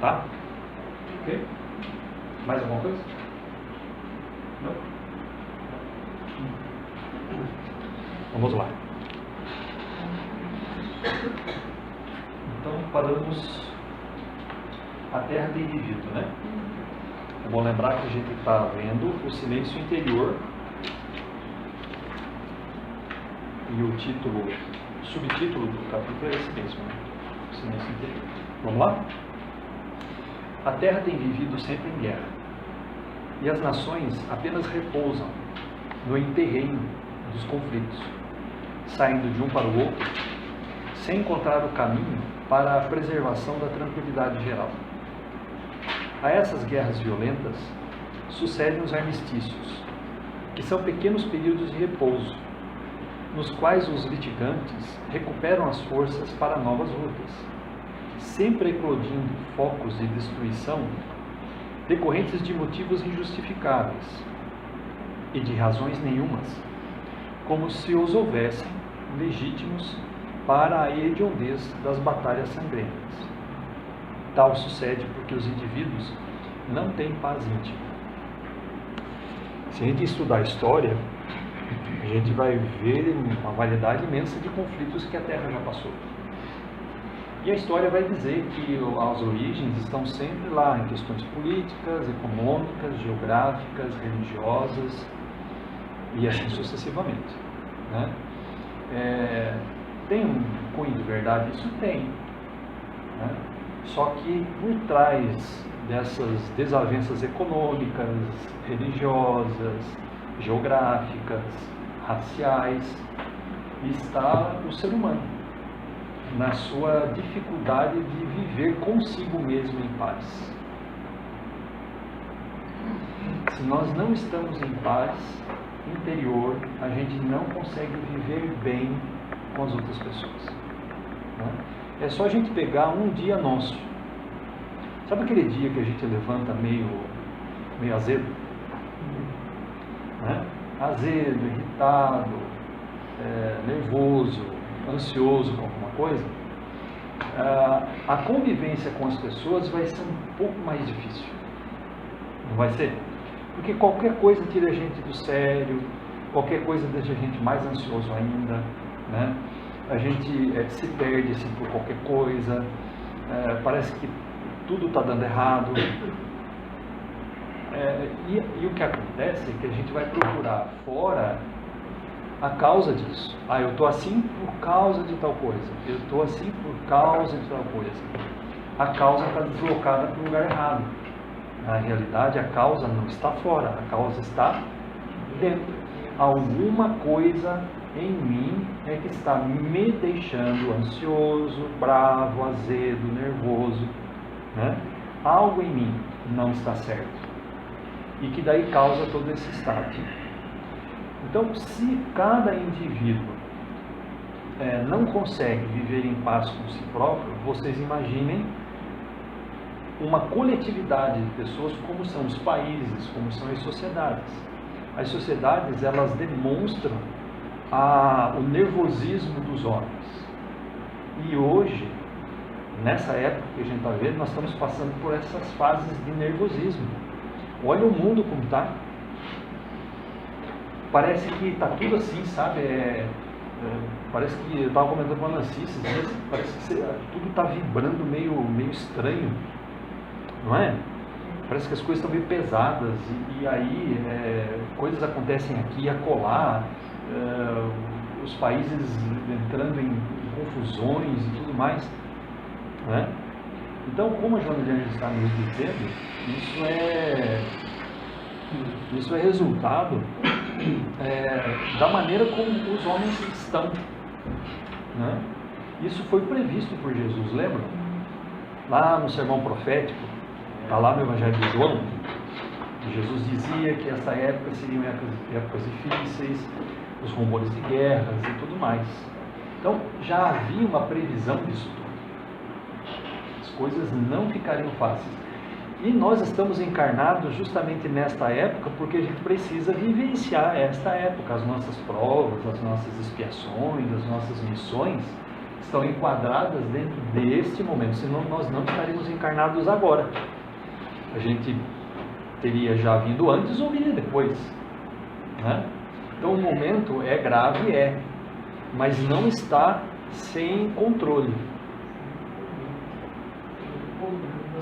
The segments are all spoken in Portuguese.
Tá? Ok? Mais alguma coisa? Não? Vamos lá. Então, paramos a terra do indivíduo, né? É bom lembrar que a gente está vendo o silêncio interior e o subtítulo do capítulo é esse mesmo, né? O silêncio interior. Vamos lá? A terra tem vivido sempre em guerra e as nações apenas repousam no interreino dos conflitos, saindo de um para o outro, sem encontrar o caminho para a preservação da tranquilidade geral. A essas guerras violentas sucedem os armistícios, que são pequenos períodos de repouso, nos quais os litigantes recuperam as forças para novas lutas, sempre eclodindo focos de destruição decorrentes de motivos injustificáveis e de razões nenhumas, como se os houvessem legítimos para a hediondez das batalhas sangrentas. Tal sucede porque os indivíduos não têm paz íntima. Se a gente estudar a história, a gente vai ver uma variedade imensa de conflitos que a Terra já passou. E a história vai dizer que as origens estão sempre lá em questões políticas, econômicas, geográficas, religiosas e assim sucessivamente, né? Tem um cunho de verdade? Isso tem, né? Só que por trás dessas desavenças econômicas, religiosas, geográficas, raciais, está o ser humano, na sua dificuldade de viver consigo mesmo em paz. Se nós não estamos em paz interior, a gente não consegue viver bem com as outras pessoas, né? É só a gente pegar um dia nosso. Sabe aquele dia que a gente levanta meio azedo? Né? Azedo, irritado, nervoso, ansioso com alguma coisa. A convivência com as pessoas vai ser um pouco mais difícil. Não vai ser? Porque qualquer coisa tira a gente do sério, qualquer coisa deixa a gente mais ansioso ainda, né? A gente se perde assim, por qualquer coisa, parece que tudo está dando errado. E o que acontece é que a gente vai procurar fora a causa disso. Eu estou assim por causa de tal coisa, eu estou assim por causa de tal coisa. A causa está deslocada para o lugar errado. Na realidade, a causa não está fora, a causa está dentro. Alguma coisa em mim é que está me deixando ansioso, bravo, azedo, nervoso, né? Algo em mim não está certo e que daí causa todo esse estado. Então, se cada indivíduo não consegue viver em paz com si próprio, vocês imaginem uma coletividade de pessoas, como são os países, como são as sociedades. As sociedades, elas demonstram o nervosismo dos homens. E hoje, nessa época que a gente está vendo, nós estamos passando por essas fases de nervosismo. Olha o mundo como está. Parece que está tudo assim, sabe? Parece que, eu estava comentando com a Nancy esses dias, parece que tudo está vibrando meio estranho, não é? Parece que as coisas estão meio pesadas e aí coisas acontecem aqui e acolá, os países entrando em confusões e tudo mais, né? Então, como a Joana de Anjos está nos dizendo, isso é resultado da maneira como os homens estão, né? Isso foi previsto por Jesus, lembra? Lá no sermão profético, está lá no Evangelho de João, Jesus dizia que essa época seriam épocas difíceis, os rumores de guerras e tudo mais. Então, já havia uma previsão disso tudo. As coisas não ficariam fáceis. E nós estamos encarnados justamente nesta época porque a gente precisa vivenciar esta época, as nossas provas, as nossas expiações, as nossas missões, estão enquadradas dentro deste momento, senão nós não estaríamos encarnados agora. A gente teria já vindo antes ou viria depois, né? Então o momento é grave, mas não está sem controle,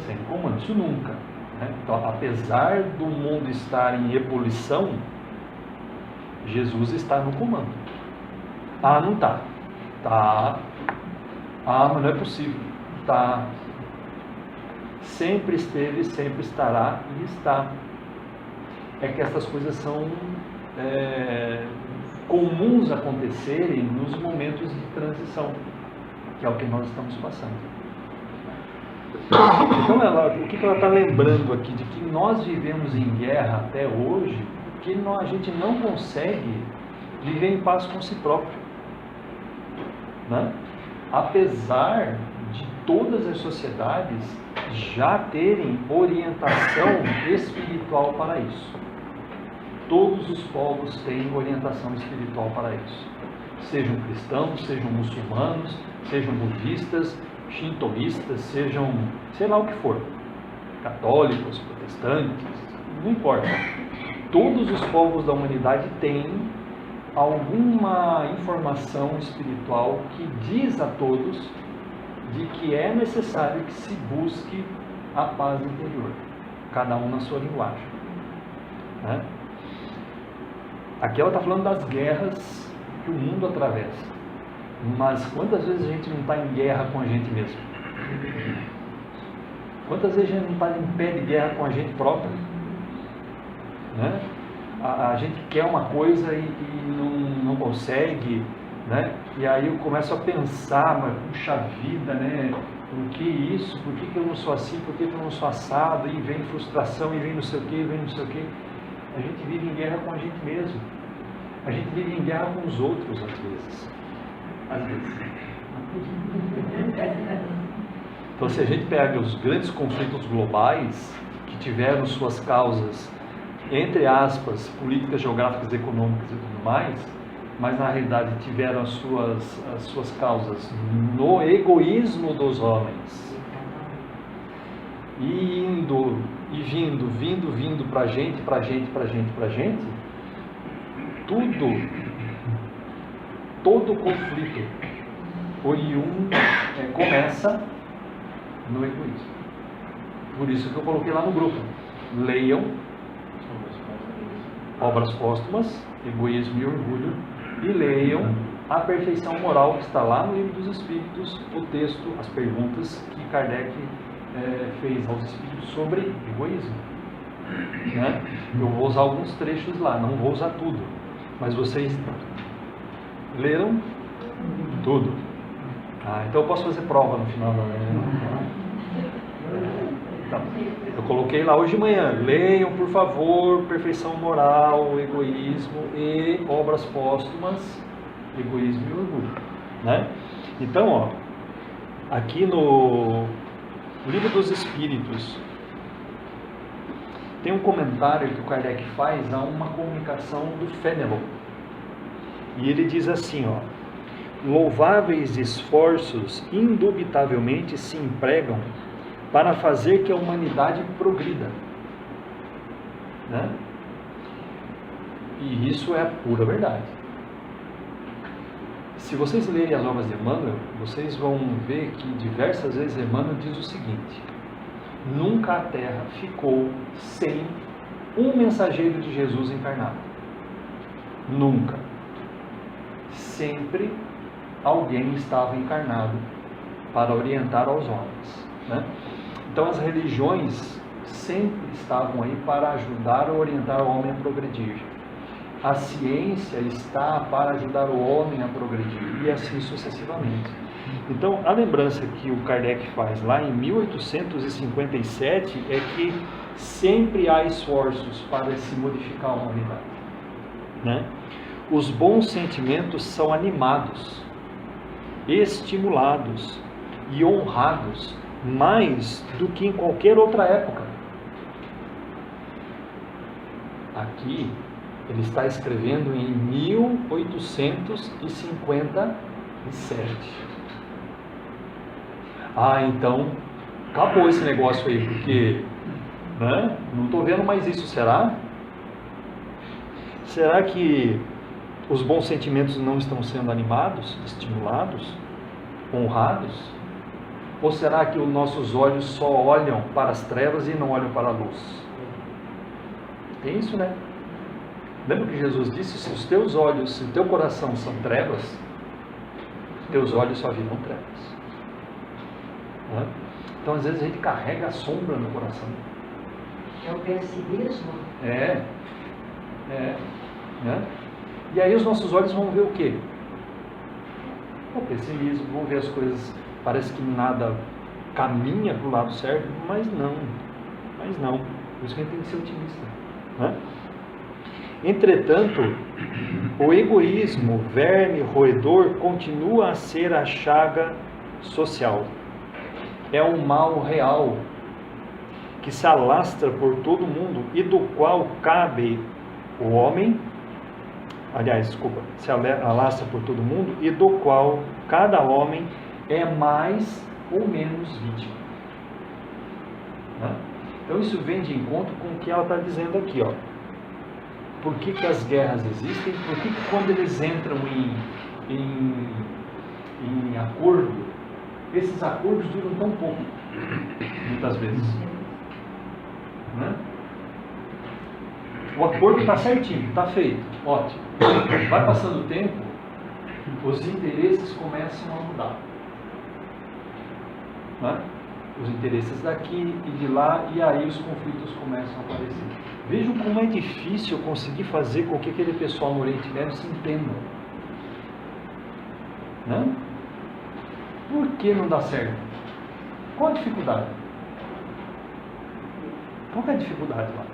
sem comando, isso nunca, né? Então, apesar do mundo estar em ebulição, Jesus está no comando. Ah, não está. Tá. Ah, mas não é possível. Tá. Sempre esteve, sempre estará e está. É que essas coisas são comuns acontecerem nos momentos de transição, que é o que nós estamos passando. Então, o que ela está lembrando aqui? De que nós vivemos em guerra até hoje, que a gente não consegue viver em paz com si próprio, né? Apesar de todas as sociedades já terem orientação espiritual para isso. Todos os povos têm orientação espiritual para isso. Sejam cristãos, sejam muçulmanos, sejam budistas, shintoístas, sejam, sei lá o que for, católicos, protestantes, não importa. Todos os povos da humanidade têm alguma informação espiritual que diz a todos de que é necessário que se busque a paz interior, cada um na sua linguagem, né? Aqui ela está falando das guerras que o mundo atravessa, mas quantas vezes a gente não está em guerra com a gente mesmo? Quantas vezes a gente não está em pé de guerra com a gente própria, né? A gente quer uma coisa e não consegue, né? E aí eu começo a pensar, mas puxa vida, né? Por que isso? Por que eu não sou assim? Por que eu não sou assado? E vem frustração, e vem não sei o que, e vem não sei o que. A gente vive em guerra com a gente mesmo. A gente vive em guerra com os outros, às vezes. Então, se a gente pega os grandes conflitos globais que tiveram suas causas, entre aspas, políticas, geográficas, econômicas e tudo mais, mas na realidade tiveram as suas causas no egoísmo dos homens, e indo e vindo para a gente, todo conflito começa no egoísmo. Por isso que eu coloquei lá no grupo: leiam Obras Póstumas, Egoísmo e Orgulho, e leiam A Perfeição Moral, que está lá no Livro dos Espíritos, o texto, as perguntas que Kardec fez aos Espíritos sobre egoísmo, né? Eu vou usar alguns trechos lá, não vou usar tudo, mas vocês leram tudo. Então eu posso fazer prova no final da Então, eu coloquei lá hoje de manhã: leiam, por favor, Perfeição Moral, Egoísmo e Obras Póstumas, Egoísmo e Orgulho, né? Então, aqui no Livro dos Espíritos tem um comentário que o Kardec faz a uma comunicação do Fénelon, e ele diz assim: louváveis esforços indubitavelmente se empregam para fazer que a humanidade progrida, né? E isso é a pura verdade. Se vocês lerem as obras de Emmanuel, vocês vão ver que diversas vezes Emmanuel diz o seguinte: nunca a Terra ficou sem um mensageiro de Jesus encarnado. Nunca. Sempre alguém estava encarnado para orientar aos homens, né? Então as religiões sempre estavam aí para ajudar a orientar o homem a progredir. A ciência está para ajudar o homem a progredir, e assim sucessivamente. Então a lembrança que o Kardec faz lá em 1857 é que sempre há esforços para se modificar a humanidade, né? Os bons sentimentos são animados, estimulados e honrados mais do que em qualquer outra época. Aqui ele está escrevendo em 1857. Ah, então acabou esse negócio aí, porque né, não estou vendo mais isso, será? Será que os bons sentimentos não estão sendo animados, estimulados, honrados? Ou será que os nossos olhos só olham para as trevas e não olham para a luz? Tem isso, né? Lembra que Jesus disse, se os teus olhos, se o teu coração são trevas, teus olhos só viram trevas. Né? Então às vezes a gente carrega a sombra no coração. É o pessimismo? É. Né? E aí os nossos olhos vão ver o quê? O pessimismo, vão ver as coisas, parece que nada caminha para o lado certo, mas não. Por isso que a gente tem que ser otimista. Né? Entretanto, o egoísmo, verme roedor, continua a ser a chaga social. É um mal real que se alastra por todo mundo e do qual cabe o homem, se alastra por todo mundo e do qual cada homem é mais ou menos vítima. Né? Então isso vem de encontro com o que ela está dizendo aqui, ó. Por que as guerras existem? Por que quando eles entram em acordo, esses acordos duram tão pouco, muitas vezes? Né? O acordo está certinho, está feito, ótimo. Vai passando o tempo, os interesses começam a mudar. Né? Os interesses daqui e de lá, e aí os conflitos começam a aparecer. Vejam como é difícil conseguir fazer com que aquele pessoal no Oriente Médio se entenda. Né? Por que não dá certo? Qual a dificuldade? Qual é a dificuldade lá?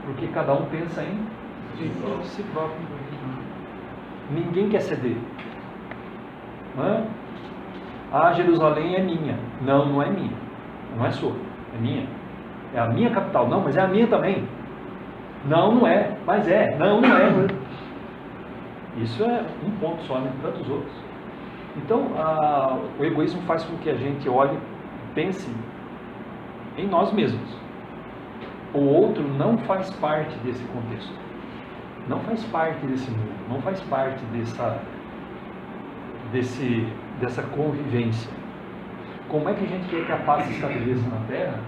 Porque cada um pensa em si próprio. Ninguém quer ceder. Não? Ah, Jerusalém é minha. Não, não é minha. Não é sua. É minha. É a minha capital. Não, mas é a minha também. Não, não é. Mas é. Não, não é. Isso é um ponto só, né? Tantos outros. Então, o egoísmo faz com que a gente olhe e pense em nós mesmos. O outro não faz parte desse contexto. Não faz parte desse mundo. Não faz parte dessa convivência. Como é que a gente quer que a paz se estabeleça na Terra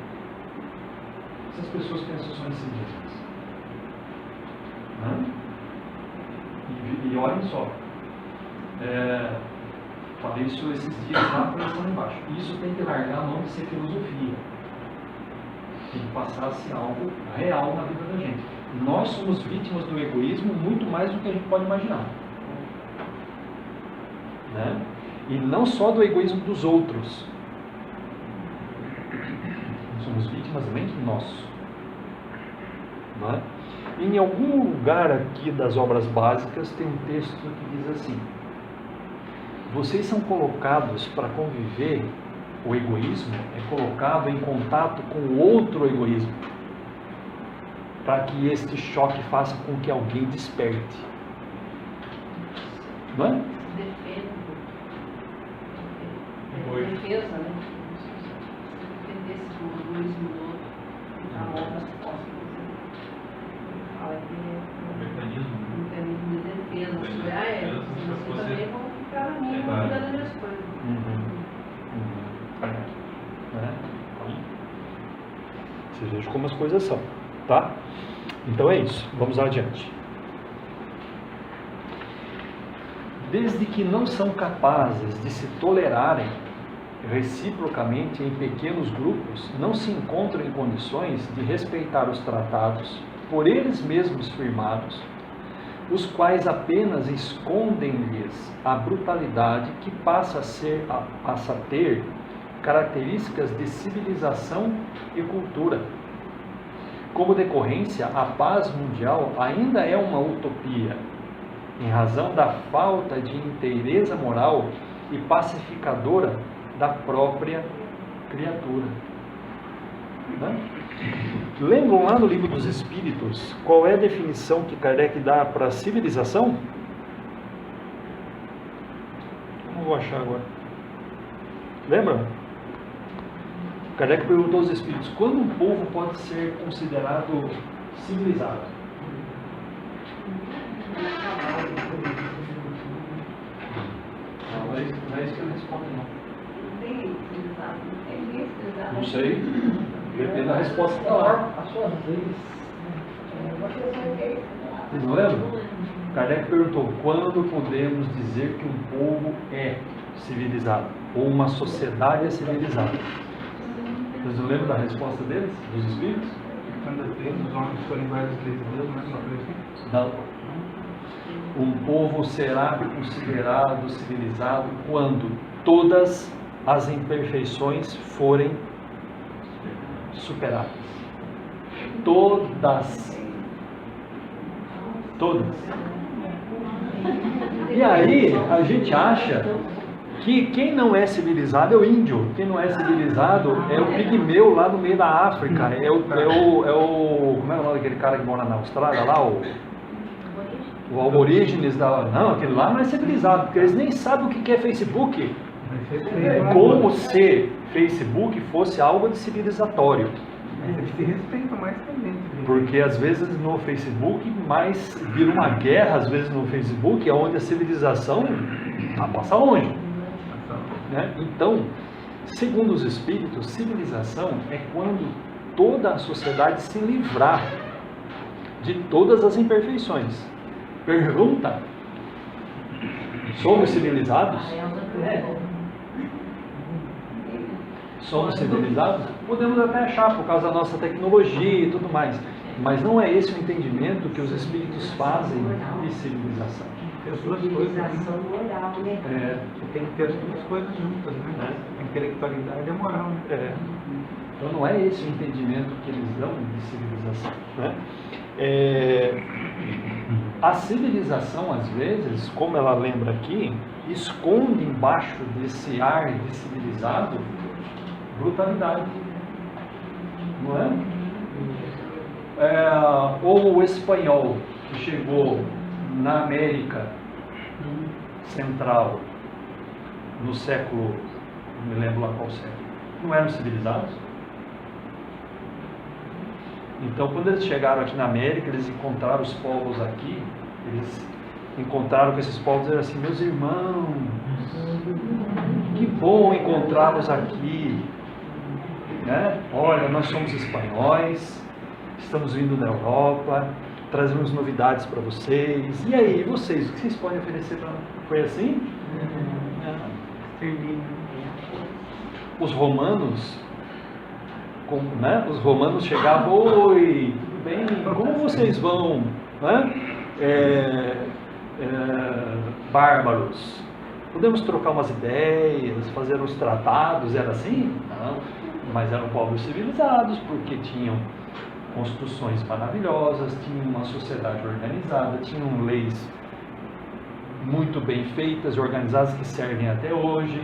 se as pessoas pensam só em si mesmas? E olhem só, falei isso esses dias lá lá embaixo. Isso tem que largar a mão de ser filosofia. Tem que passar a ser algo real na vida da gente. Nós somos vítimas do egoísmo muito mais do que a gente pode imaginar. Né? E não só do egoísmo dos outros. Somos vítimas também do nosso. Não é? Em algum lugar aqui das obras básicas tem um texto que diz assim: vocês são colocados para conviver, o egoísmo é colocado em contato com o outro egoísmo, para que este choque faça com que alguém desperte. Não é? Defesa, né? Se defendesse do egoísmo do outro, a obra se possa fazer. Fala que é um mecanismo de defesa. Vocês também vão ficar na minha, vão cuidar das minhas coisas. Vocês vejam como as coisas são, tá? Então é isso, vamos adiante. Desde que não são capazes de se tolerarem reciprocamente em pequenos grupos, não se encontram em condições de respeitar os tratados por eles mesmos firmados, os quais apenas escondem-lhes a brutalidade que passa a ter características de civilização e cultura. Como decorrência, a paz mundial ainda é uma utopia, em razão da falta de inteireza moral e pacificadora da própria criatura. Lembram lá no Livro dos Espíritos qual é a definição que Kardec dá para a civilização? vou achar agora. Lembra? Kardec perguntou aos espíritos: quando um povo pode ser considerado civilizado? Não é isso que ele responde, não. Não sei. Depende da resposta que está lá. Vocês não lembram? Kardec perguntou: quando podemos dizer que um povo é civilizado? Ou uma sociedade é civilizada? Vocês não lembram da resposta deles, dos espíritos? Quando os homens forem iguais às leis de Deus, não. Um povo será considerado civilizado quando todas as imperfeições forem superadas. Todas. E aí a gente acha que quem não é civilizado é o índio, quem não é civilizado é o pigmeu lá no meio da África, como é o nome daquele cara que mora na Austrália lá, o aborígenes da... Não, aquele lá não é civilizado, porque eles nem sabem o que é Facebook. É como se Facebook fosse algo de civilizatório. Eles se respeitam mais também. Porque às vezes no Facebook, mais vira uma guerra, às vezes no Facebook, onde a civilização passa longe. Né? Então, segundo os espíritos, civilização é quando toda a sociedade se livrar de todas as imperfeições. Pergunta: somos civilizados? Somos civilizados? Podemos até achar por causa da nossa tecnologia e tudo mais, mas não é esse o entendimento que os espíritos fazem de civilização. As duas coisas, moral, né? Você tem que ter as duas coisas juntas, né? A intelectualidade e a moral. Né? Então não é esse o entendimento que eles dão de civilização. Né? A civilização, às vezes, como ela lembra aqui, esconde embaixo desse ar de civilizado brutalidade. Não é? Ou o espanhol que chegou na América Central no século, não me lembro lá qual século, não eram civilizados? Então, quando eles chegaram aqui na América, eles encontraram os povos aqui, eles encontraram com esses povos e disseram assim: meus irmãos, que bom encontrá-los aqui, né? Olha, nós somos espanhóis, estamos vindo da Europa, trazemos novidades para vocês. E aí, vocês, o que vocês podem oferecer para nós? Foi assim? Os romanos, né? Os romanos chegavam: oi, tudo bem? Como vocês vão? Né? Bárbaros, podemos trocar umas ideias, fazer uns tratados? Era assim? Não, mas eram povos civilizados, porque tinham construções maravilhosas, tinham uma sociedade organizada, tinham leis muito bem feitas e organizadas que servem até hoje,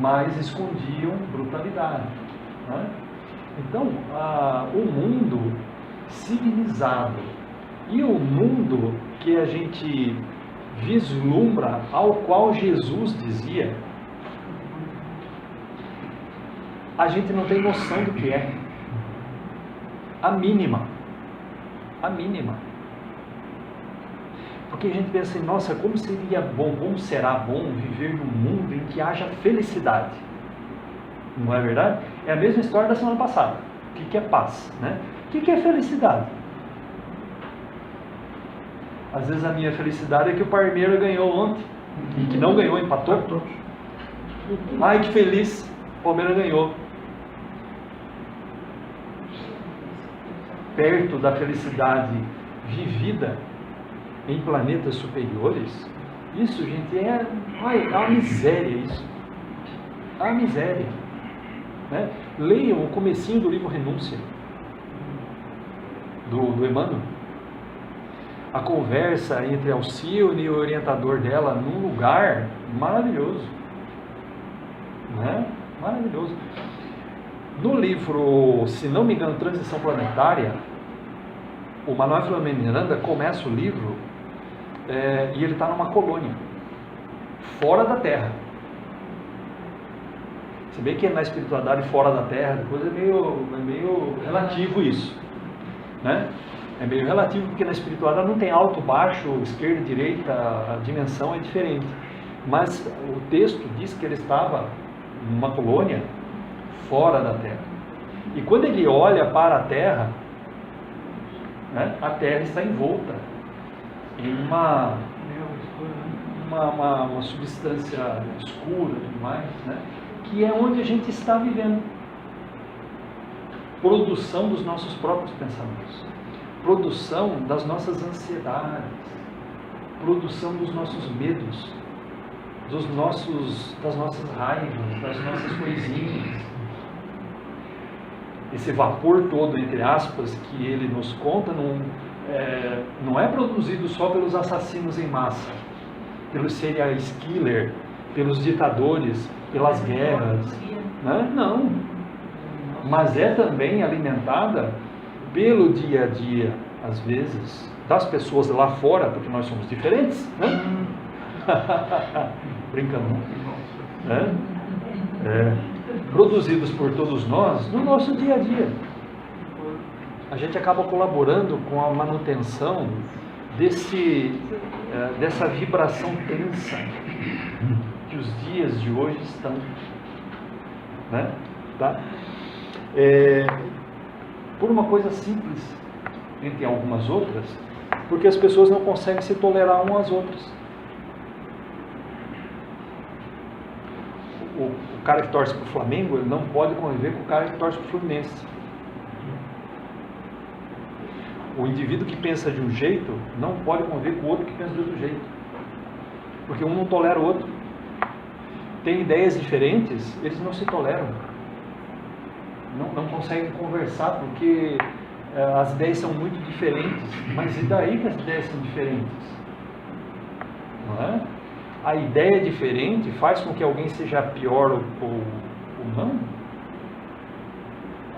mas escondiam brutalidade. Né? Então, o mundo civilizado e o mundo que a gente vislumbra, ao qual Jesus dizia, a gente não tem noção do que é. A mínima. Porque a gente pensa assim: nossa, como seria bom, como será bom viver num mundo em que haja felicidade? Não é verdade? É a mesma história da semana passada. O que é paz? Né? O que é felicidade? Às vezes a minha felicidade é que o Parmeira ganhou ontem, e que não ganhou, empatou. Ai, que feliz, o Palmeiras ganhou. Perto da felicidade vivida em planetas superiores, isso, gente, é uma miséria isso. É uma miséria. Né? Leiam o comecinho do livro Renúncia, do Emmanuel. A conversa entre Alcione e o orientador dela num lugar maravilhoso. Né? Maravilhoso. No livro, se não me engano, Transição Planetária, o Manuel Filomeno Miranda começa o livro e ele está numa colônia, fora da terra. Se bem que na espiritualidade fora da terra, depois é meio relativo isso, né? É meio relativo, porque na espiritualidade não tem alto, baixo, esquerda, direita, a dimensão é diferente. Mas o texto diz que ele estava numa colônia fora da terra. E quando ele olha para a terra, né, a terra está envolta em uma substância escura e tudo mais, né, que é onde a gente está vivendo. Produção dos nossos próprios pensamentos, produção das nossas ansiedades, produção dos nossos medos, das nossas raivas, das nossas coisinhas. Esse vapor todo, entre aspas, que ele nos conta, não é produzido só pelos assassinos em massa, pelos serial killer, pelos ditadores, pelas guerras, né? Não. Mas é também alimentada pelo dia a dia, às vezes, das pessoas lá fora, porque nós somos diferentes, né? Brincando, né? Produzidos por todos nós no nosso dia a dia. A gente acaba colaborando com a manutenção dessa vibração tensa que os dias de hoje estão, né? Tá? Por uma coisa simples, entre algumas outras, porque as pessoas não conseguem se tolerar umas às outras. O cara que torce para o Flamengo, ele não pode conviver com o cara que torce para o Fluminense. O indivíduo que pensa de um jeito não pode conviver com o outro que pensa de outro jeito, porque um não tolera o outro. Tem ideias diferentes, eles não se toleram, não conseguem conversar, porque as ideias são muito diferentes. Mas e daí que as ideias são diferentes? Não é? A ideia diferente faz com que alguém seja pior ou não?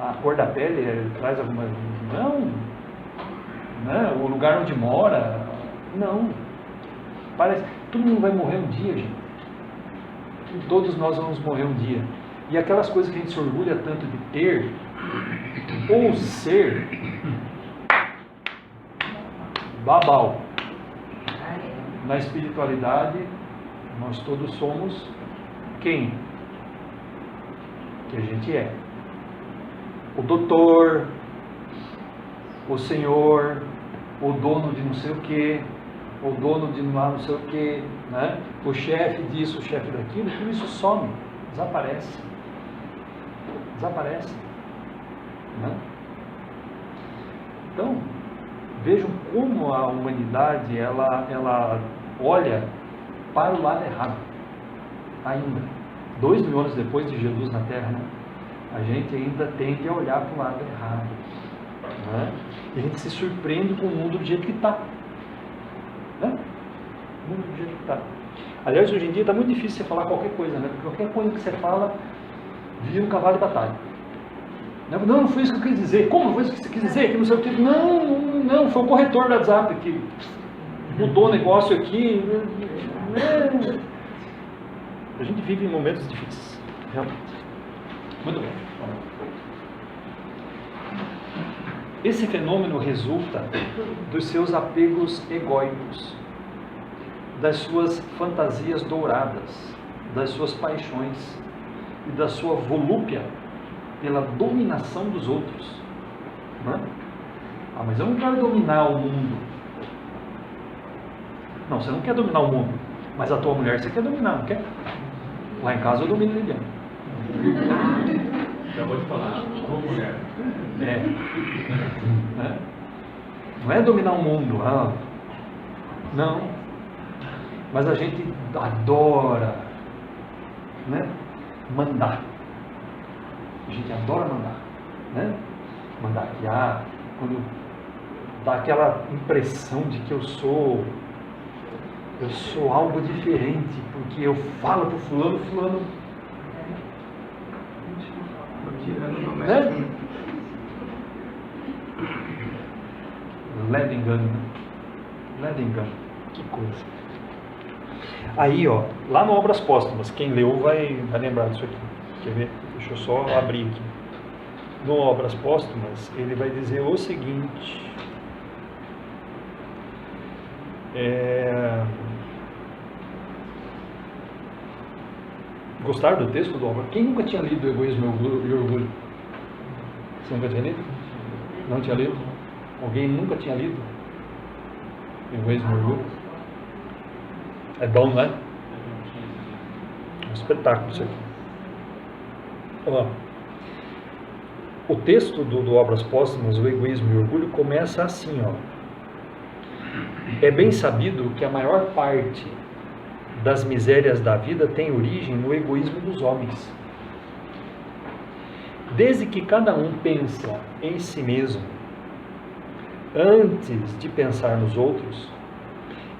A cor da pele traz alguma... Não. Né? O lugar onde mora? Não. Parece... Todo mundo vai morrer um dia, gente. Todos nós vamos morrer um dia. E aquelas coisas que a gente se orgulha tanto de ter ou ser, babau. Na espiritualidade, nós todos somos quem? Que a gente é. O doutor, o senhor, o dono de não sei o que, o dono de lá não sei o que, né? O chefe disso, o chefe daquilo, tudo isso some, desaparece. Desaparece. Né? Então, vejam como a humanidade ela olha para o lado errado. Ainda 2000 anos depois de Jesus na Terra, né? A gente ainda tende a olhar para o lado errado, né? E a gente se surpreende com o mundo do jeito que está, né? O mundo do jeito que está. Aliás, hoje em dia está muito difícil você falar qualquer coisa, né? Porque qualquer coisa que você fala vira um cavalo de batalha. Não foi isso que eu quis dizer. Como foi isso que você quis dizer? Que não sei o que. Não, foi o corretor do WhatsApp que mudou o negócio aqui. A gente vive em momentos difíceis, realmente. Muito bem. Esse fenômeno resulta dos seus apegos egóicos, das suas fantasias douradas, das suas paixões e da sua volúpia pela dominação dos outros. Não? Mas eu não quero dominar o mundo. Não, você não quer dominar o mundo, mas a tua mulher você quer dominar, não quer? Lá em casa eu domino a Liliana. Acabou de falar, tua mulher. Não é dominar o mundo, não. Mas a gente adora, né, mandar. A gente adora mandar, né? Mandar guiar, quando dá aquela impressão de que eu sou algo diferente, porque eu falo para o fulano, né? Leva engano, que coisa. Aí, ó, lá no Obras Póstumas, quem leu vai lembrar disso aqui. Quer ver? Deixa eu só abrir aqui. No Obras Póstumas, ele vai dizer o seguinte. Gostaram do texto do Obras? Quem nunca tinha lido Egoísmo e Orgulho? Você nunca tinha lido? Não tinha lido? Alguém nunca tinha lido Egoísmo e Orgulho? É bom, não é? É um espetáculo isso aqui. Ó, o texto do Obras Póstumas, o Egoísmo e o Orgulho, começa assim, ó. É bem sabido que a maior parte das misérias da vida tem origem no egoísmo dos homens. Desde que cada um pensa em si mesmo, antes de pensar nos outros,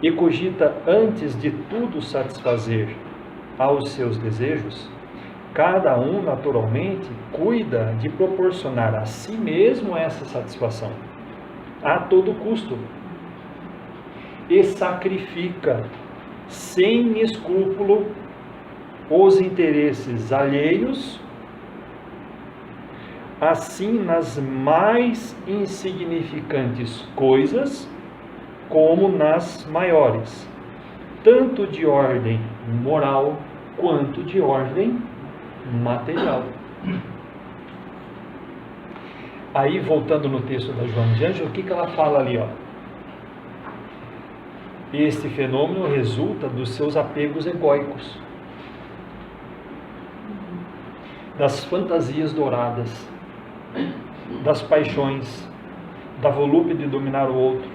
e cogita antes de tudo satisfazer aos seus desejos, cada um naturalmente cuida de proporcionar a si mesmo essa satisfação, a todo custo, e sacrifica sem escrúpulo os interesses alheios, assim nas mais insignificantes coisas como nas maiores, tanto de ordem moral quanto de ordem material. Aí, voltando no texto da Joana de Ângeles, o que ela fala ali, ó? Este fenômeno resulta dos seus apegos egóicos, das fantasias douradas, das paixões, da volúpia de dominar o outro,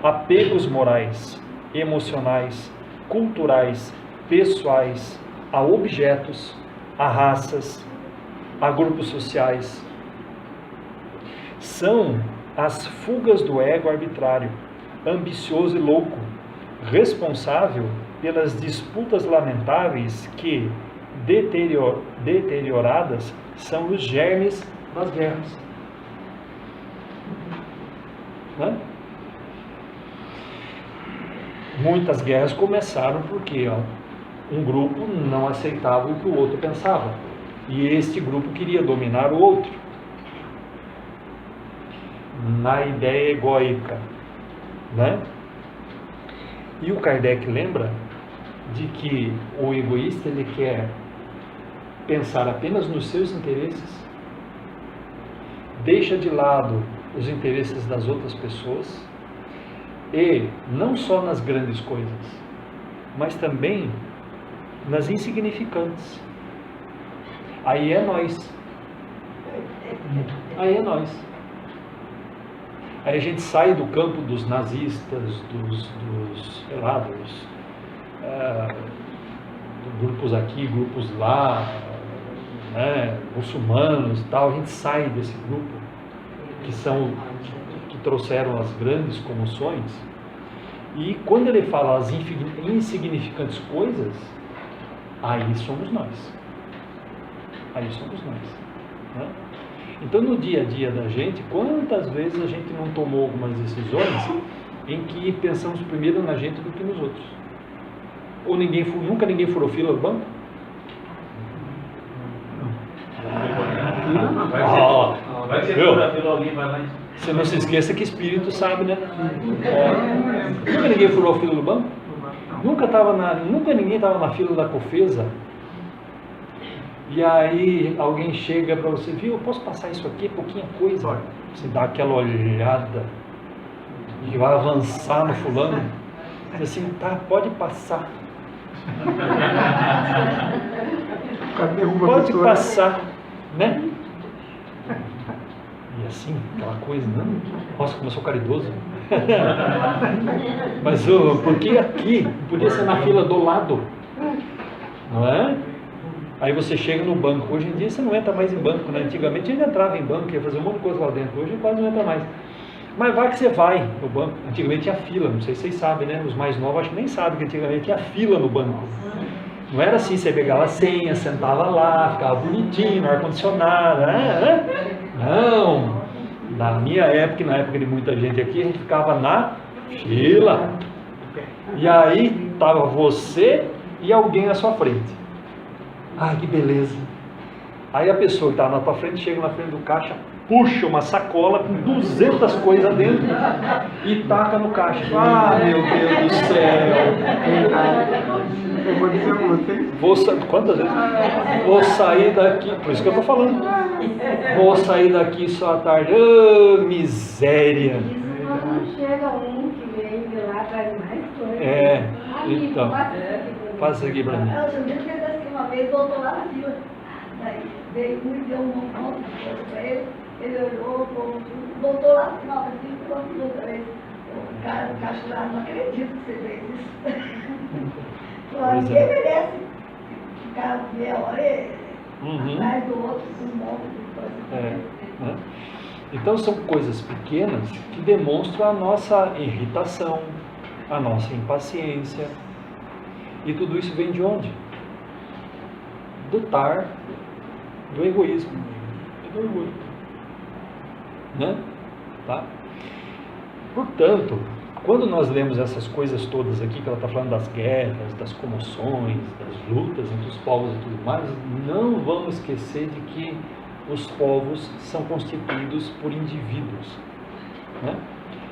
apegos morais, emocionais, culturais, pessoais, a objetos, a raças, a grupos sociais. São as fugas do ego arbitrário, ambicioso e louco, responsável pelas disputas lamentáveis que, deterioradas, são os germes das guerras. Né? Muitas guerras começaram porque um grupo não aceitava o que o outro pensava, e este grupo queria dominar o outro na ideia egóica, né? E o Kardec lembra de que o egoísta, ele quer pensar apenas nos seus interesses, deixa de lado os interesses das outras pessoas, e não só nas grandes coisas, mas também nas insignificantes. Aí é nós. Aí é nós. Aí a gente sai do campo dos nazistas, dos grupos aqui, grupos lá, né, muçulmanos e tal. A gente sai desse grupo que trouxeram as grandes comoções. E quando ele fala as insignificantes coisas, aí somos nós. Aí somos nós. Né? Então, no dia a dia da gente, quantas vezes a gente não tomou algumas decisões em que pensamos primeiro na gente do que nos outros? Ou nunca ninguém furou fila do banco? Vai ser fura fila, alguém vai lá. Você não se esqueça que espírito sabe, né? Nunca ninguém furou a fila do banco? Nunca ninguém estava na fila da Cofesa. E aí alguém chega para você, viu, eu posso passar isso aqui, pouquinha coisa? Você dá aquela olhada e vai avançar no fulano, diz assim, tá, pode passar. Pode passar, né? E assim, aquela coisa, não? Nossa, como eu sou caridoso. Mas porque aqui podia ser na fila do lado, não é? Aí você chega no banco. Hoje em dia você não entra mais em banco, né? Antigamente a gente entrava em banco, ia fazer um monte de coisa lá dentro. Hoje quase não entra mais. Mas vai que você vai no banco. Antigamente tinha fila, não sei se vocês sabem, né? Os mais novos acho que nem sabem que antigamente tinha fila no banco. Não era assim, você pegava a senha, sentava lá, ficava bonitinho, no ar-condicionado, né? Não! Na minha época e na época de muita gente aqui, a gente ficava na fila. E aí estava você e alguém à sua frente. Ai, que beleza. Aí a pessoa que estava na tua frente chega na frente do caixa, puxa uma sacola com 200 coisas dentro e taca no caixa. Ah, meu Deus do céu. Eu vou dizer pra vocês. Quantas vezes? Vou sair daqui, por isso que eu estou falando. Vou sair daqui só à tarde. Oh, miséria. Isso quando chega um que vem de lá atrás mais coisa. É, Amigo, então. Passa aqui pra mim. Eu também fez que uma vez voltou lá na fila. Daí veio um e deu um monte de coisa pra ele. Ele olhou, voltou lá no final da fila e falou outra vez. O cara do caixa lá, não acredito que você fez isso. Falou, Pois ninguém é. merece ficar meia hora Uhum. atrás do outro com um monte de coisa. É, né? Então são coisas pequenas que demonstram a nossa irritação, a nossa impaciência. E tudo isso vem de onde? Do tar, do egoísmo e do orgulho. Né? Tá? Portanto, quando nós lemos essas coisas todas aqui, que ela está falando das guerras, das comoções, das lutas entre os povos e tudo mais, não vamos esquecer de que os povos são constituídos por indivíduos. Né?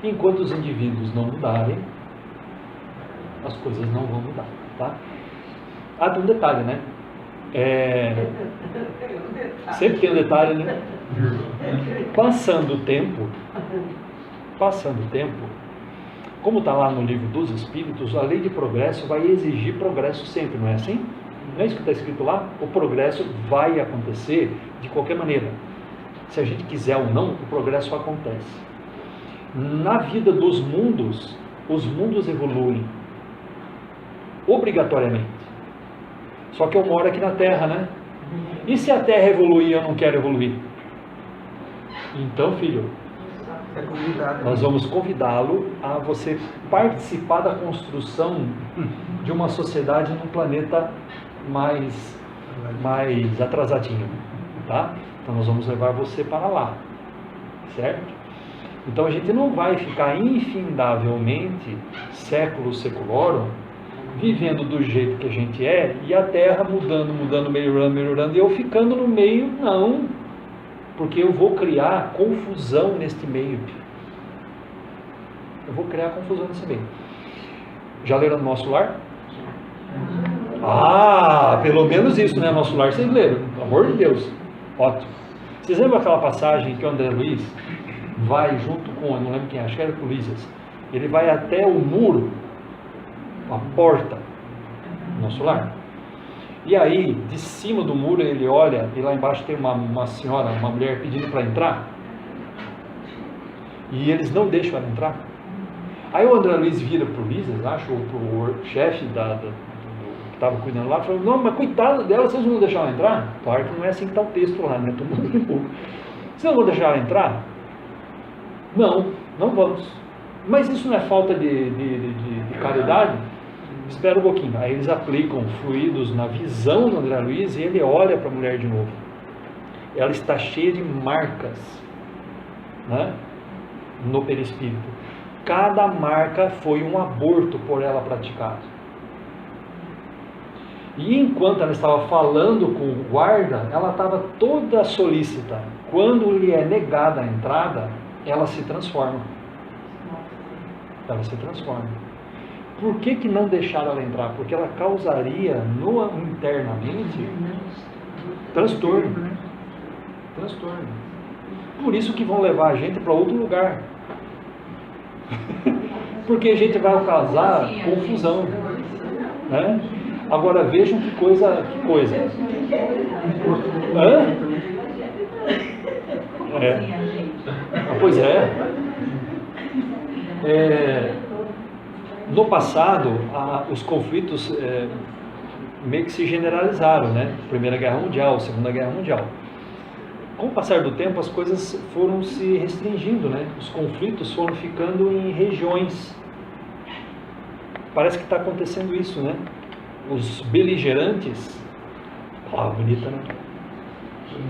Enquanto os indivíduos não mudarem, as coisas não vão mudar. Tá? Ah, tem um detalhe, né? Sempre tem um detalhe, né? Passando o tempo, como está lá no livro dos Espíritos, a lei de progresso vai exigir progresso sempre, não é assim? Não é isso que está escrito lá? O progresso vai acontecer de qualquer maneira. Se a gente quiser ou não, o progresso acontece. Na vida dos mundos, os mundos evoluem obrigatoriamente. Só que eu moro aqui na Terra, né? E se a Terra evoluir e eu não quero evoluir? Então, filho, É convidado. nós vamos convidá-lo a você participar da construção de uma sociedade num planeta mais atrasadinho, tá? Então nós vamos levar você para lá, certo? Então a gente não vai ficar infindavelmente, séculos seculorum, vivendo do jeito que a gente é, e a Terra mudando, melhorando, e eu ficando no meio, não, porque eu vou criar confusão neste meio. Eu vou criar confusão nesse meio. Já leram no Nosso Lar? Ah, pelo menos isso, né? Nosso Lar vocês leram, pelo amor de Deus. Ótimo. Vocês lembram aquela passagem que o André Luiz vai junto com, eu não lembro quem, acho que era com o Luizas, ele vai até o muro, a porta do Nosso Lar, e aí de cima do muro ele olha e lá embaixo tem uma senhora, uma mulher pedindo para entrar, e eles não deixam ela entrar. Aí o André Luiz vira para o Luizas, acho, ou para o chefe que estava cuidando lá, falou, não, mas coitada dela, vocês não vão deixar ela entrar? Claro que não é assim que está o texto lá, né? Todo mundo empurra. Vocês não vão deixar ela entrar? Não, não vamos. Mas isso não é falta de caridade? Espera um pouquinho. Aí eles aplicam fluidos na visão do André Luiz e ele olha para a mulher de novo. Ela está cheia de marcas, né? No perispírito. Cada marca foi um aborto por ela praticado. E enquanto ela estava falando com o guarda, ela estava toda solícita. Quando lhe é negada a entrada, ela se transforma. Ela se transforma. Por que não deixaram ela entrar? Porque ela causaria internamente transtorno. Transtorno. Por isso que vão levar a gente para outro lugar. Porque a gente vai causar confusão. Né? Agora vejam que coisa. Hã? Pois é. No passado, os conflitos meio que se generalizaram, né? Primeira Guerra Mundial, Segunda Guerra Mundial. Com o passar do tempo, as coisas foram se restringindo, né? Os conflitos foram ficando em regiões. Parece que está acontecendo isso, né? Os beligerantes, palavra bonita, né?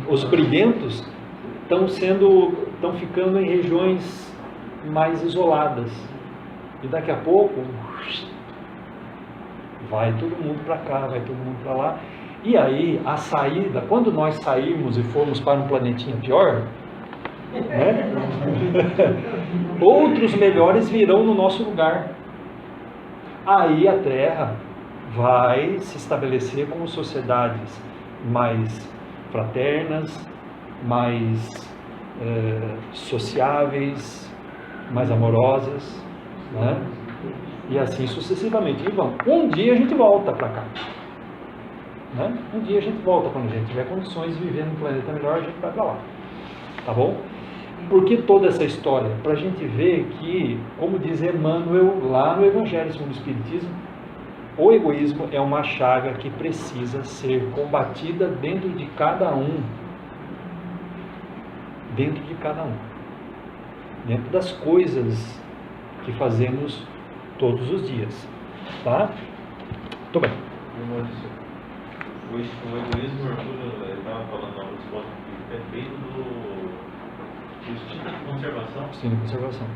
Os briguentos estão ficando em regiões mais isoladas. E daqui a pouco Vai todo mundo para cá, vai todo mundo para lá. E aí, a saída, quando nós sairmos e formos para um planetinha pior, né? Outros melhores virão no nosso lugar. Aí a Terra vai se estabelecer como sociedades mais fraternas, mais sociáveis, mais amorosas, né? E assim sucessivamente. E vamos. Um dia a gente volta para cá, né? Um dia a gente volta, quando a gente tiver condições de viver num planeta melhor, a gente vai para lá, tá bom? Por que toda essa história? Para a gente ver que, como diz Emmanuel lá no Evangelho segundo o Espiritismo, o egoísmo é uma chaga que precisa ser combatida dentro de cada um. Dentro de cada um. Dentro das coisas que fazemos todos os dias. Tá? Muito bem. O egoísmo, Arthur, ele estava falando na resposta que é feito do instinto de conservação. Instinto de conservação.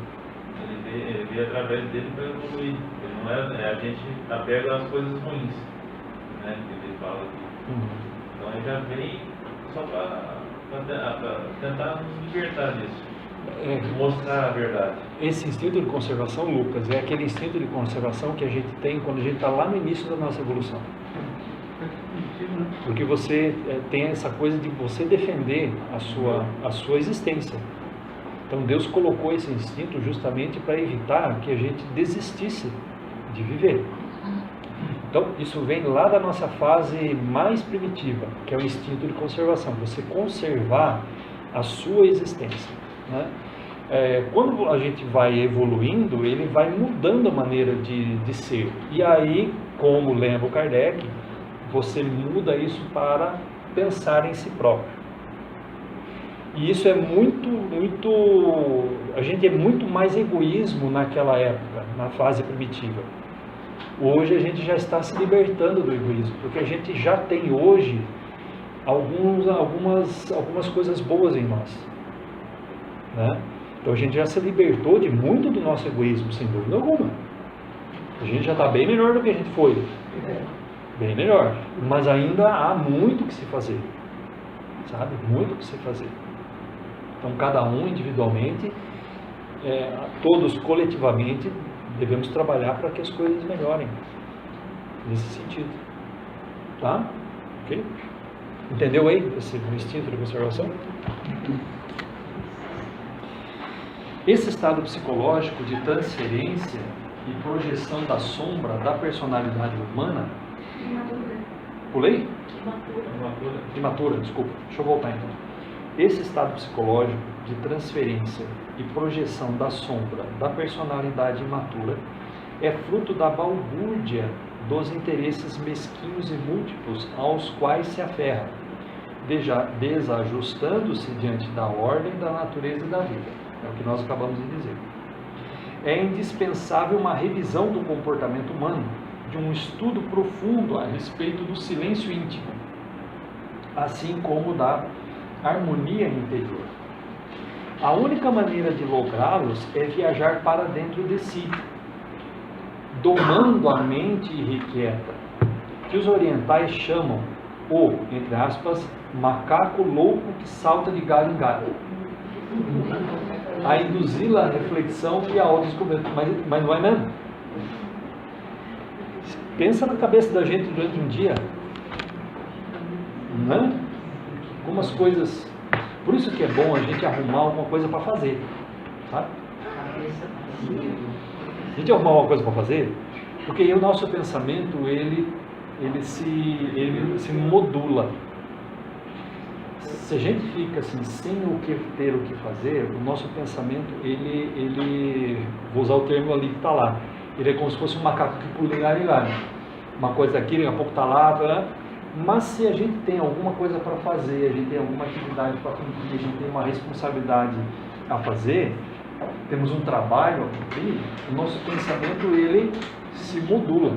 Ele vê através dele para evoluir. Ele não é a gente apega às coisas ruins, né? Que ele fala aqui. Então ele já vem só para tentar nos libertar disso. Mostrar a verdade. Esse instinto de conservação, Lucas, é aquele instinto de conservação que a gente tem quando a gente está lá no início da nossa evolução. Porque você tem essa coisa de você defender a sua existência. Então Deus colocou esse instinto justamente para evitar que a gente desistisse de viver. Então isso vem lá da nossa fase mais primitiva, que é o instinto de conservação, você conservar a sua existência, né? Quando a gente vai evoluindo, ele vai mudando a maneira de ser. E aí, como lembra o Kardec, você muda isso para pensar em si próprio. E isso é a gente é muito mais egoísmo naquela época, na fase primitiva. Hoje a gente já está se libertando do egoísmo, porque a gente já tem hoje algumas coisas boas em nós, né? Então a gente já se libertou de muito do nosso egoísmo, sem dúvida alguma. A gente já está bem melhor do que a gente foi. Bem melhor. Mas ainda há muito que se fazer. Sabe? Muito que se fazer. Então cada um individualmente, todos coletivamente, devemos trabalhar para que as coisas melhorem. Nesse sentido. Tá? Ok? Entendeu aí esse instinto de conservação? Esse estado psicológico de transferência e projeção da sombra da personalidade humana... Pulei? Imatura, desculpa. Deixa eu voltar então. Esse estado psicológico de transferência e projeção da sombra da personalidade imatura é fruto da balbúrdia dos interesses mesquinhos e múltiplos aos quais se aferra, desajustando-se diante da ordem da natureza e da vida. É o que nós acabamos de dizer. É indispensável uma revisão do comportamento humano, de um estudo profundo a respeito do silêncio íntimo, assim como da harmonia interior. A única maneira de lográ-los é viajar para dentro de si, domando a mente irrequieta, que os orientais chamam o, entre aspas, macaco louco que salta de galho em galho, a induzi-la à reflexão e a autodescobrimento. Mas não é mesmo? Pensa na cabeça da gente durante um dia, né? Como as coisas... Por isso que é bom a gente arrumar alguma coisa para fazer, sabe? A gente arrumar alguma coisa para fazer, porque aí o nosso pensamento ele se modula. Se a gente fica assim, sem ter o que fazer, o nosso pensamento, vou usar o termo ali que está lá, ele é como se fosse um macaco que pula em galho em galho. Uma coisa aqui, daqui a pouco está lá, né? Mas se a gente tem alguma coisa para fazer, a gente tem alguma atividade para cumprir, a gente tem uma responsabilidade a fazer, temos um trabalho a cumprir, o nosso pensamento ele se modula.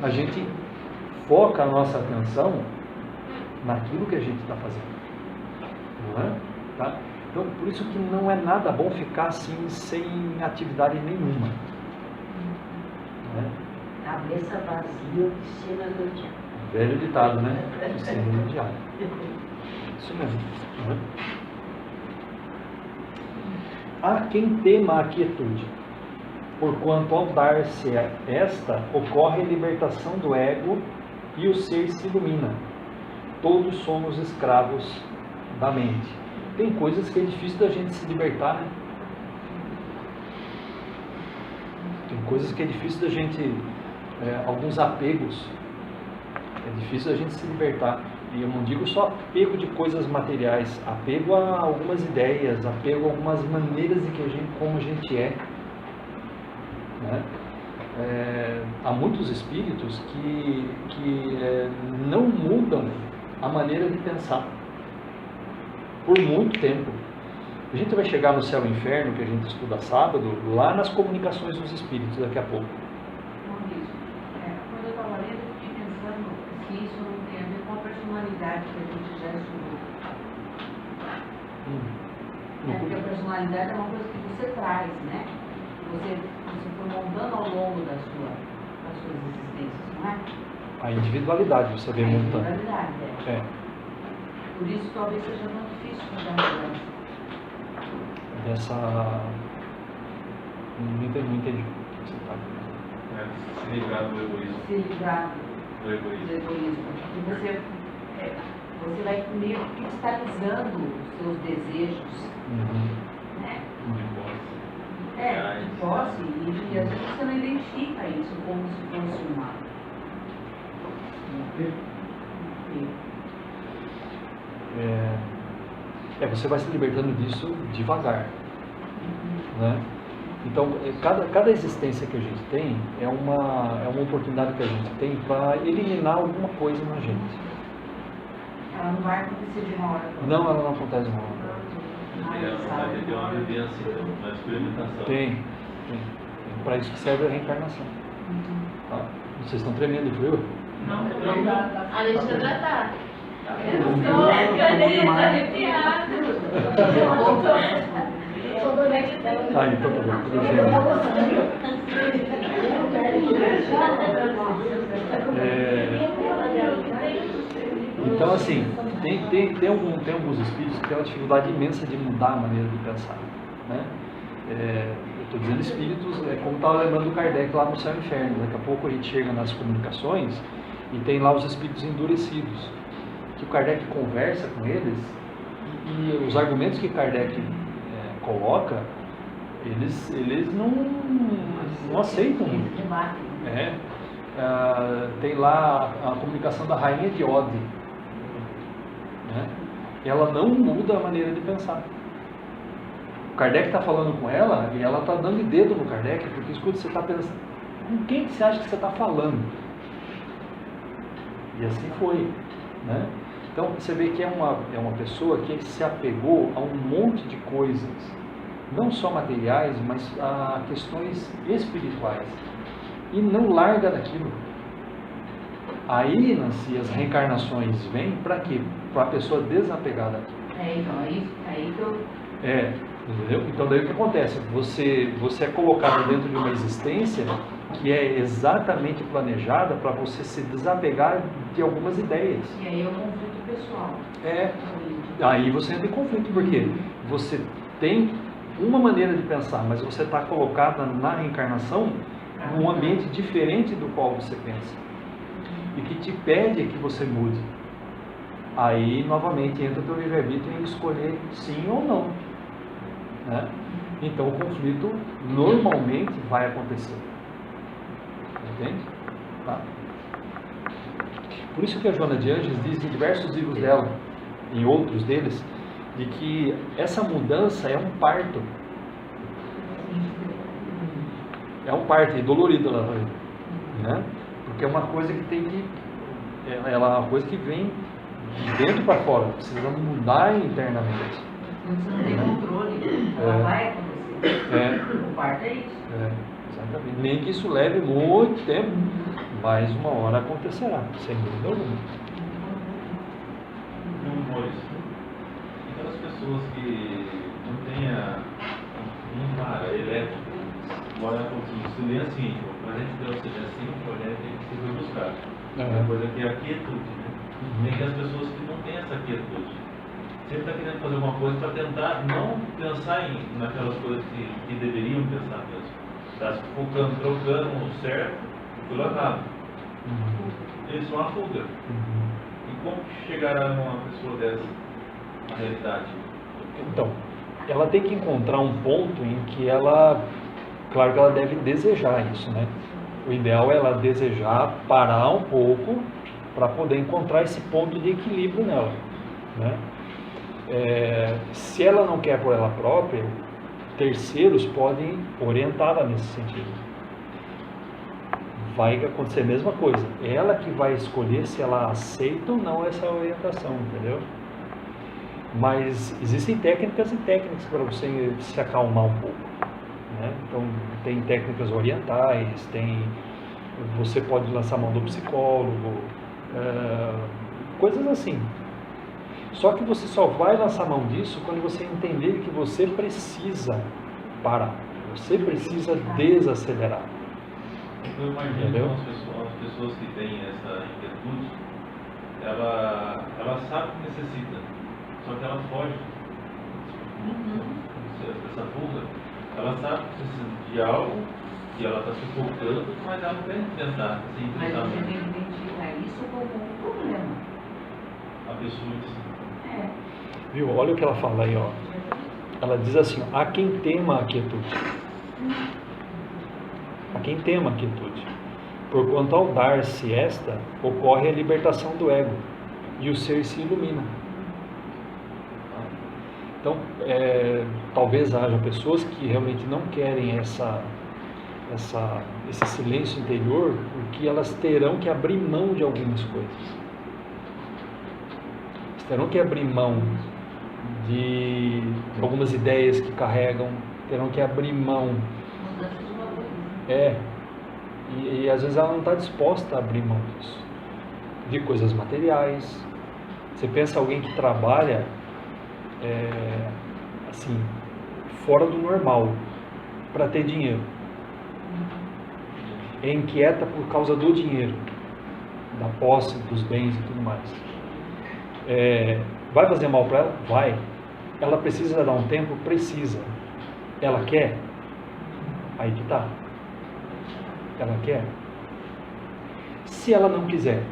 A gente foca a nossa atenção naquilo que a gente está fazendo. Não é? Tá? Então, por isso que não é nada bom ficar assim sem atividade nenhuma. Né? cabeça vazia, oficina do diabo. Velho ditado, né? Oficina do diabo. Isso mesmo. Né? Há quem tema a quietude, porquanto ao dar-se esta, ocorre a libertação do ego e o ser se ilumina. Todos somos escravos da mente. Tem coisas que é difícil da gente se libertar, né? Tem coisas que é difícil da gente, alguns apegos, é difícil da gente se libertar. E eu não digo só apego de coisas materiais, apego a algumas ideias, apego a algumas maneiras de que como a gente é. Né? Há muitos espíritos que não mudam a maneira de pensar por muito tempo. A gente vai chegar no céu e inferno, que a gente estuda sábado, lá nas comunicações dos espíritos daqui a pouco. Quando eu estava lendo, eu fiquei pensando se isso não tem a ver com a personalidade que a gente já estudou. Porque a personalidade é uma coisa que você traz, né? Você foi montando ao longo das suas existências, não é? A individualidade você vem montando. A individualidade, é. Por isso talvez seja tão difícil fazer a mudança. Não entendi o que você está dizendo. Se livrar do egoísmo. Se livrar do egoísmo. Porque você vai meio que cristalizando os seus desejos, né? De posse. De posse, e às vezes você não identifica isso como se fosse uma. Você vai se libertando disso devagar, né? Então, cada existência que a gente tem é uma oportunidade que a gente tem para eliminar alguma coisa na gente. Ela não vai acontecer de uma hora para outra. Não, ela não acontece de uma hora para outra. Tem uma vivência, uma experimentação. Tem. Para isso que serve a reencarnação. Tá? Vocês estão tremendo de frio? Não. A Alexandra tá. Eu estou caneta arrepiada. Então tá bom. Então assim, tem alguns espíritos que têm uma dificuldade imensa de mudar a maneira de pensar, né? Eu estou dizendo espíritos, como estava lembrando do Kardec lá no Céu e Inferno. Daqui a pouco a gente chega nas comunicações e tem lá os espíritos endurecidos, que o Kardec conversa com eles e os argumentos que Kardec coloca, eles não aceitam muito. Tem lá a comunicação da rainha de Ode, né? Ela não muda a maneira de pensar. O Kardec está falando com ela e ela está dando dedo no Kardec, porque escuta, você está pensando, com quem que você acha que você está falando? E assim foi, né? Então você vê que é uma pessoa que se apegou a um monte de coisas, não só materiais, mas a questões espirituais, e não larga daquilo. Aí, Nancy, as reencarnações vêm para quê? Para a pessoa desapegar daquilo. Então é isso aí que eu... Entendeu? Então daí o que acontece? Você é colocado dentro de uma existência que é exatamente planejada para você se desapegar de algumas ideias. E aí é um conflito pessoal. Aí você entra em conflito, porque você tem uma maneira de pensar, mas você está colocada na reencarnação num ambiente diferente do qual você pensa e que te pede que você mude. Aí novamente entra o teu livre-arbítrio em escolher sim ou não, né? Então o conflito normalmente vai acontecer, entende? Tá? Por isso que a Joana de Anjos diz em diversos livros dela, em outros deles, de que essa mudança é um parto. É um parto, é dolorido, né? Porque é uma coisa que tem que... Ela é uma coisa que vem de dentro para fora, precisa mudar internamente. Você não tem controle, ela vai acontecer. O parto é isso. Exatamente. Nem que isso leve muito tempo, mas uma hora acontecerá, sem dúvida alguma. Então as pessoas que não têm um vara elétrico, olha um pouquinho, se lê assim, Mas a gente deu assim, a gente se foi buscar. Uhum. Uma coisa que é a quietude, né? Tem que as pessoas que não têm essa quietude. Sempre está querendo fazer alguma coisa para tentar não pensar naquelas coisas que deveriam pensar mesmo. Está focando, trocando o certo pelo errado. Eles são a fuga. E como que chegará uma pessoa dessa na realidade? Então, ela tem que encontrar um ponto em que ela, claro que ela deve desejar isso, né? O ideal é ela desejar parar um pouco para poder encontrar esse ponto de equilíbrio nela, né? Se ela não quer por ela própria, terceiros podem orientá-la nesse sentido. Vai acontecer a mesma coisa. Ela que vai escolher se ela aceita ou não essa orientação, entendeu? Mas existem técnicas e técnicas para você se acalmar um pouco, né? Então, tem técnicas orientais, você pode lançar a mão do psicólogo, coisas assim. Só que você só vai lançar mão disso quando você entender que você precisa parar, você precisa desacelerar. Eu imagino que as pessoas que têm essa inquietude, ela sabe que necessita, só que ela foge. Essa fuga, ela sabe que precisa de algo, que ela está sufocando, mas ela não quer enfrentar. Mas você tem que identificar isso como um problema. A pessoa Viu? Olha o que ela fala aí, ó. Ela diz assim, ó, há quem tema a quietude. A quem tema a quietude. Porquanto ao dar-se esta, ocorre a libertação do ego, e o ser se ilumina. Então, talvez haja pessoas que realmente não querem esse silêncio interior, porque elas terão que abrir mão de algumas coisas. Elas terão que abrir mão de algumas ideias que carregam, terão que abrir mão. E às vezes ela não está disposta a abrir mão disso. De coisas materiais. Você pensa alguém que trabalha assim, fora do normal, para ter dinheiro. É inquieta por causa do dinheiro, da posse, dos bens e tudo mais. Vai fazer mal para ela? Vai. Ela precisa dar um tempo? Precisa. Ela quer? Aí que tá. Ela quer? Se ela não quiser,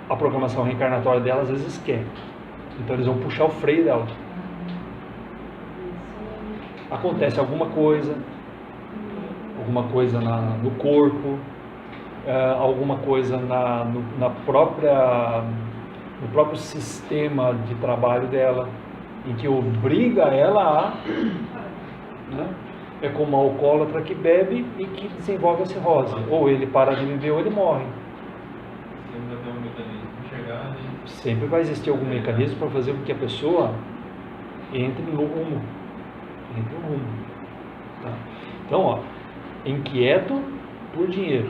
a programação reencarnatória dela às vezes quer. Então eles vão puxar o freio dela. Acontece alguma coisa no corpo, alguma coisa no próprio sistema de trabalho dela, em que obriga ela a, né? É como um alcoólatra que bebe e que desenvolve a cirrose. Ou ele para de beber ou ele morre. Sempre vai ter um mecanismo para chegar. Sempre vai existir algum mecanismo para fazer com que a pessoa entre no rumo. Tá? Então, ó, inquieto por dinheiro.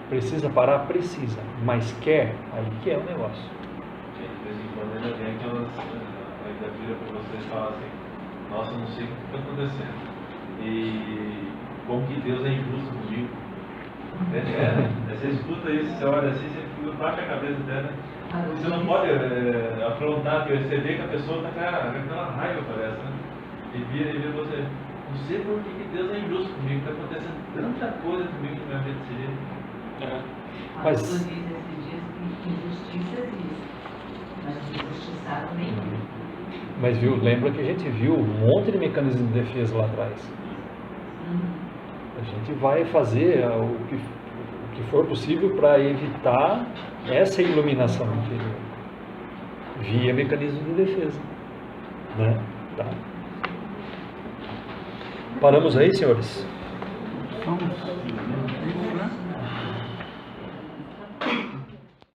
Precisa parar? Precisa. Mas quer? Aí que é o negócio. De vez em quando ainda vem aquelas. Ainda vira para vocês e fala assim: nossa, não sei o que está acontecendo. E como que Deus é injusto comigo. Você escuta isso, você olha assim, você baixa a cabeça dela. Você não pode afrontar, você vê que a pessoa está com aquela raiva, parece, né? E vira você. Não sei por que Deus é injusto comigo, está acontecendo tanta coisa comigo na minha vida desse jeito. Mas esses dias que injustiça existe, mas injustiçado nenhum. Mas viu, lembra que a gente viu um monte de mecanismos de defesa lá atrás. A gente vai fazer o que for possível para evitar essa iluminação interior via mecanismo de defesa, né? Tá. Paramos aí, senhores? Vamos.